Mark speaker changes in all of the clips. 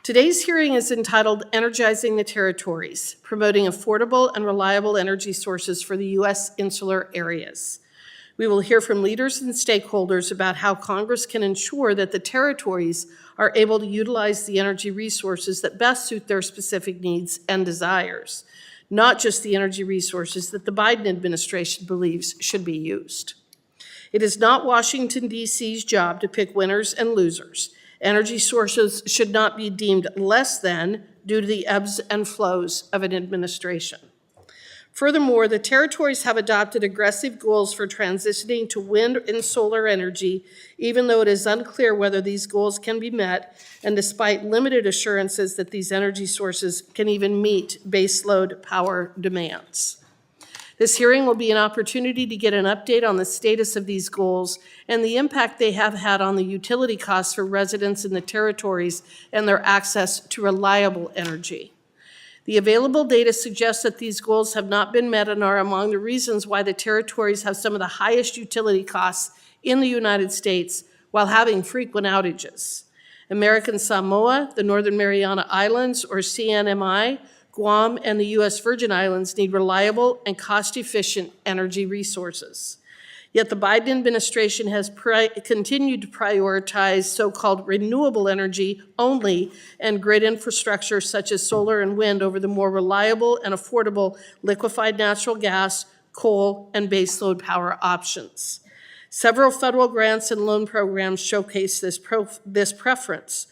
Speaker 1: Today's hearing is entitled Energizing the Territories, Promoting Affordable and Reliable Energy Sources for the U.S. Insular Areas. We will hear from leaders and stakeholders about how Congress can ensure that the territories are able to utilize the energy resources that best suit their specific needs and desires, not just the energy resources that the Biden administration believes should be used. It is not Washington, D.C.'s job to pick winners and losers. Energy sources should not be deemed less than due to the ebbs and flows of an administration. Furthermore, the territories have adopted aggressive goals for transitioning to wind and solar energy, even though it is unclear whether these goals can be met, and despite limited assurances that these energy sources can even meet baseload power demands. This hearing will be an opportunity to get an update on the status of these goals and the impact they have had on the utility costs for residents in the territories and their access to reliable energy. The available data suggests that these goals have not been met and are among the reasons why the territories have some of the highest utility costs in the United States while having frequent outages. American Samoa, the Northern Mariana Islands, or CNMI, Guam, and the U.S. Virgin Islands need reliable and cost-efficient energy resources. Yet the Biden administration has continued to prioritize so-called renewable energy only and grid infrastructure such as solar and wind over the more reliable and affordable liquefied natural gas, coal, and baseload power options. Several federal grants and loan programs showcase this preference.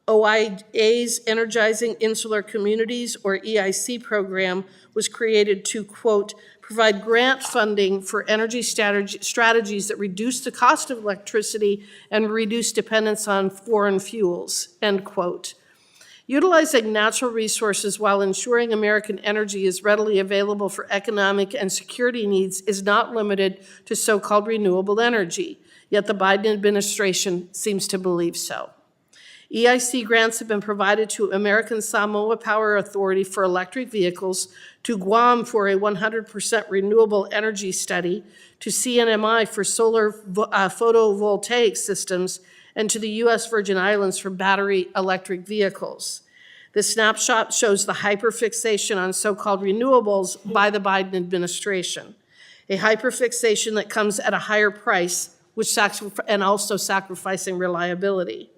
Speaker 1: OIA's Energizing Insular Communities, or EIC program, was created to, quote, provide grant funding for energy strategies that reduce the cost of electricity and reduce dependence on foreign fuels, end quote. Utilizing natural resources while ensuring American energy is readily available for economic and security needs is not limited to so-called renewable energy, yet the Biden administration seems to believe so. EIC grants have been provided to American Samoa Power Authority for electric vehicles, to Guam for a 100% renewable energy study, to CNMI for solar photovoltaic systems, and to the U.S. Virgin Islands for battery electric vehicles. This snapshot shows the hyperfixation on so-called renewables by the Biden administration, a hyperfixation that comes at a higher price, and also sacrificing reliability.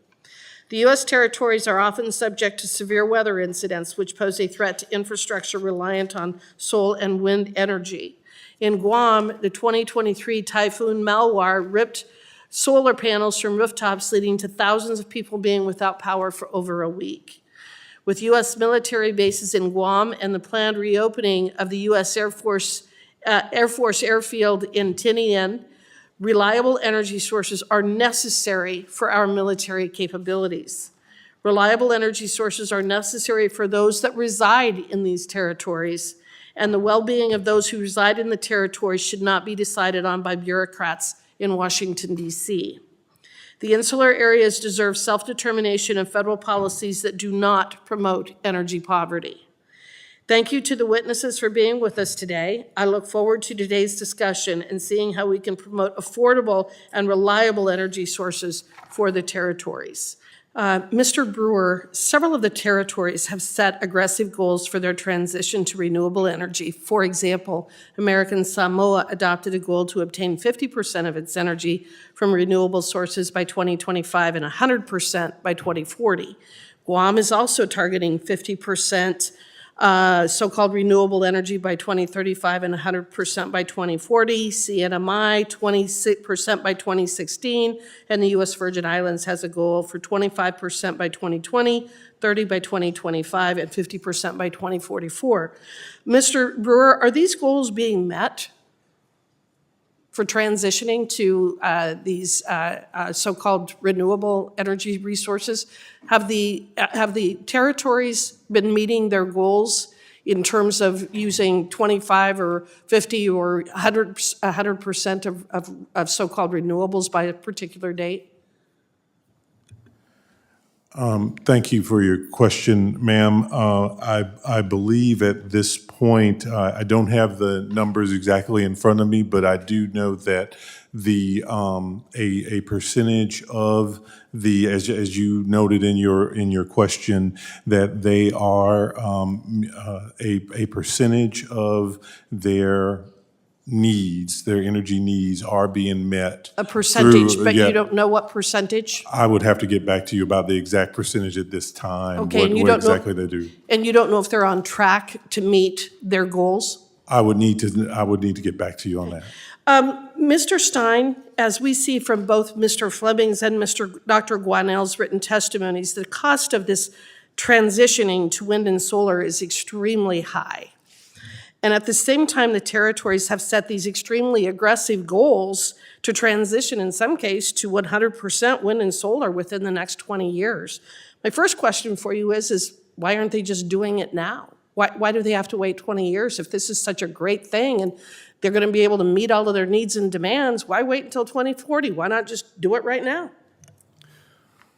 Speaker 1: The U.S. territories are often subject to severe weather incidents, which pose a threat to infrastructure reliant on solar and wind energy. In Guam, the 2023 Typhoon Malwar ripped solar panels from rooftops, leading to thousands of people being without power for over a week. With U.S. military bases in Guam and the planned reopening of the U.S. Air Force Airfield in Tinian, reliable energy sources are necessary for our military capabilities. Reliable energy sources are necessary for those that reside in these territories, and the well-being of those who reside in the territories should not be decided on by bureaucrats in Washington, D.C. The insular areas deserve self-determination and federal policies that do not promote energy poverty. Thank you to the witnesses for being with us today. I look forward to today's discussion and seeing how we can promote affordable and reliable energy sources for the territories. Mr. Brewer, several of the territories have set aggressive goals for their transition to renewable energy. For example, American Samoa adopted a goal to obtain 50% of its energy from renewable sources by 2025 and 100% by 2040. Guam is also targeting 50% so-called renewable energy by 2035 and 100% by 2040, CNMI 20% by 2016, and the U.S. Virgin Islands has a goal for 25% by 2020, 30% by 2025, and 50% by 2044. Mr. Brewer, are these goals being met for transitioning to these so-called renewable energy resources? Have the territories been meeting their goals in terms of using 25 or 50 or 100% of so-called renewables by a particular date?
Speaker 2: Thank you for your question, ma'am. I believe at this point, I don't have the numbers exactly in front of me, but I do know that a percentage of the, as you noted in your question, that they are a percentage of their needs, their energy needs are being met.
Speaker 1: A percentage,
Speaker 2: through-
Speaker 1: but
Speaker 2: yeah,
Speaker 1: you don't know what percentage?
Speaker 2: I would have to get back to you about the exact percentage at this time.
Speaker 1: Okay, and you
Speaker 2: what
Speaker 1: don't know-
Speaker 2: exactly they do.
Speaker 1: And you don't know if they're on track to meet their goals?
Speaker 2: I would need to get back to you on that.
Speaker 1: Mr. Stein, as we see from both Mr. Fleming's and Dr. Guanel's written testimonies, the cost of this transitioning to wind and solar is extremely high. And at the same time, the territories have set these extremely aggressive goals to transition, in some case, to 100% wind and solar within the next 20 years. My first question for you is why aren't they just doing it now? Why do they have to wait 20 years if this is such a great thing and they're going to be able to meet all of their needs and demands? Why wait until 2040? Why not just do it right now?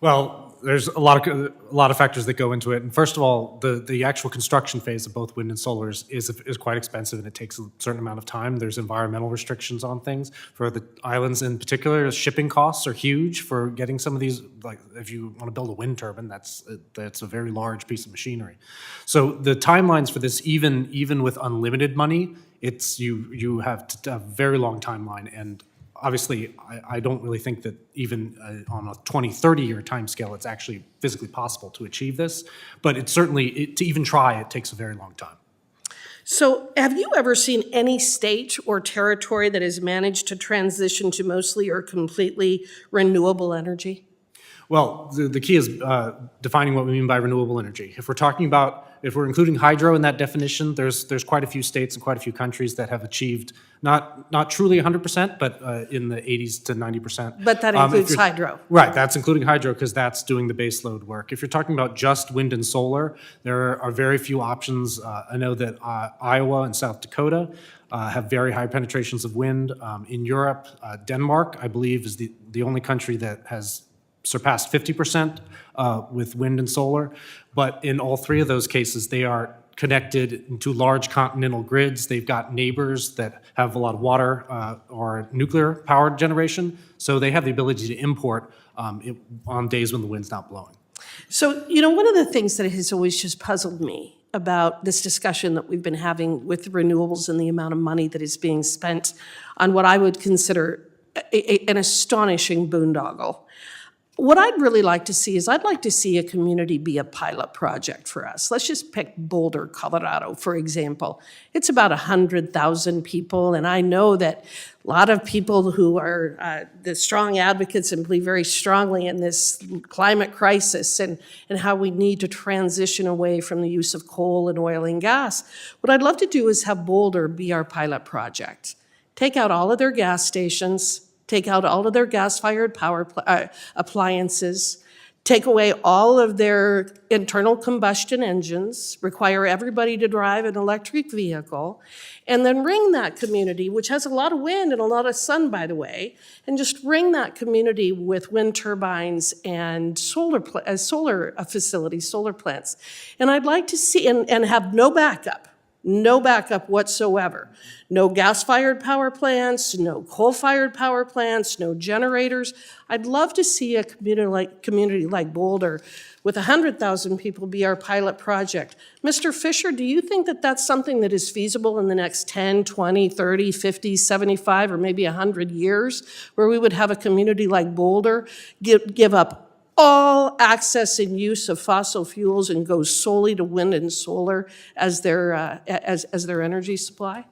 Speaker 3: Well, there's a lot of factors that go into it. And first of all, the actual construction phase of both wind and solar is quite expensive, and it takes a certain amount of time. There's environmental restrictions on things. For the islands in particular, shipping costs are huge for getting some of these. Like if you want to build a wind turbine, that's a very large piece of machinery. So the timelines for this, even with unlimited money, you have a very long timeline. And obviously, I don't really think that even on a 20, 30-year timescale, it's actually physically possible to achieve this. But it's certainly, to even try, it takes a very long time.
Speaker 1: So have you ever seen any state or territory that has managed to transition to mostly or completely renewable energy?
Speaker 3: Well, the key is defining what we mean by renewable energy. If we're including hydro in that definition, there's quite a few states and quite a few countries that have achieved not truly 100%, but in the 80s to 90%.
Speaker 1: But that includes hydro.
Speaker 3: Right, that's including hydro because that's doing the base load work. If you're talking about just wind and solar, there are very few options. I know that Iowa and South Dakota have very high penetrations of wind. In Europe, Denmark, I believe, is the only country that has surpassed 50% with wind and solar. But in all three of those cases, they are connected to large continental grids. They've got neighbors that have a lot of water or nuclear power generation. So they have the ability to import on days when the wind's not blowing.
Speaker 1: So, one of the things that has always just puzzled me about this discussion that we've been having with renewables and the amount of money that is being spent on what I would consider an astonishing boondoggle. What I'd really like to see is I'd like to see a community be a pilot project for us. Let's just pick Boulder, Colorado, for example. It's about 100,000 people, and I know that a lot of people who are the strong advocates and believe very strongly in this climate crisis and how we need to transition away from the use of coal and oil and gas. What I'd love to do is have Boulder be our pilot project. Take out all of their gas stations, take out all of their gas-fired power appliances, take away all of their internal combustion engines, require everybody to drive an electric vehicle, and then ring that community, which has a lot of wind and a lot of sun, by the way, and just ring that community with wind turbines and solar facilities, solar plants. And I'd like to see, and have no backup whatsoever. No gas-fired power plants, no coal-fired power plants, no generators. I'd love to see a community like Boulder with 100,000 people be our pilot project. Mr. Fisher, do you think that that's something that is feasible in the next 10, 20, 30, 50, 75, or maybe 100 years, where we would have a community like Boulder give up all access and use of fossil fuels and go solely to wind and solar as their energy supply?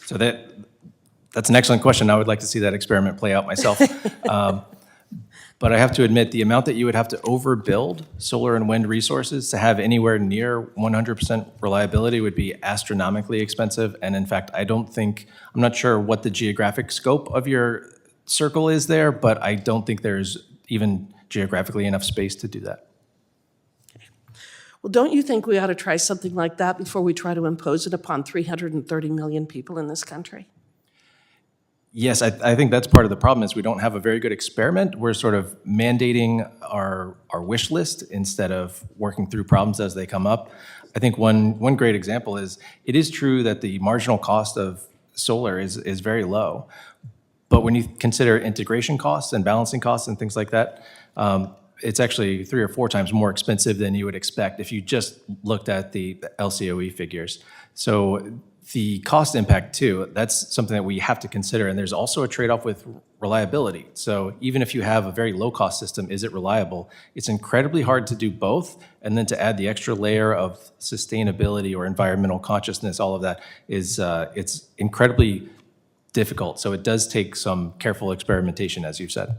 Speaker 4: So that's an excellent question. I would like to see that experiment play out myself. But I have to admit, the amount that you would have to overbuild solar and wind resources to have anywhere near 100% reliability would be astronomically expensive. And in fact, I'm not sure what the geographic scope of your circle is there, but I don't think there's even geographically enough space to do that.
Speaker 1: Well, don't you think we ought to try something like that before we try to impose it upon 330 million people in this country?
Speaker 4: Yes, I think that's part of the problem is we don't have a very good experiment. We're sort of mandating our wish list instead of working through problems as they come up. I think one great example is it is true that the marginal cost of solar is very low, But when you consider integration costs and balancing costs and things like that, it's actually 3 or 4 times more expensive than you would expect if you just looked at the LCOE figures. So the cost impact too, that's something that we have to consider. And there's also a trade-off with reliability. So even if you have a very low-cost system, is it reliable? It's incredibly hard to do both. And then to add the extra layer of sustainability or environmental consciousness, all of that is, it's incredibly difficult. So it does take some careful experimentation, as you've said.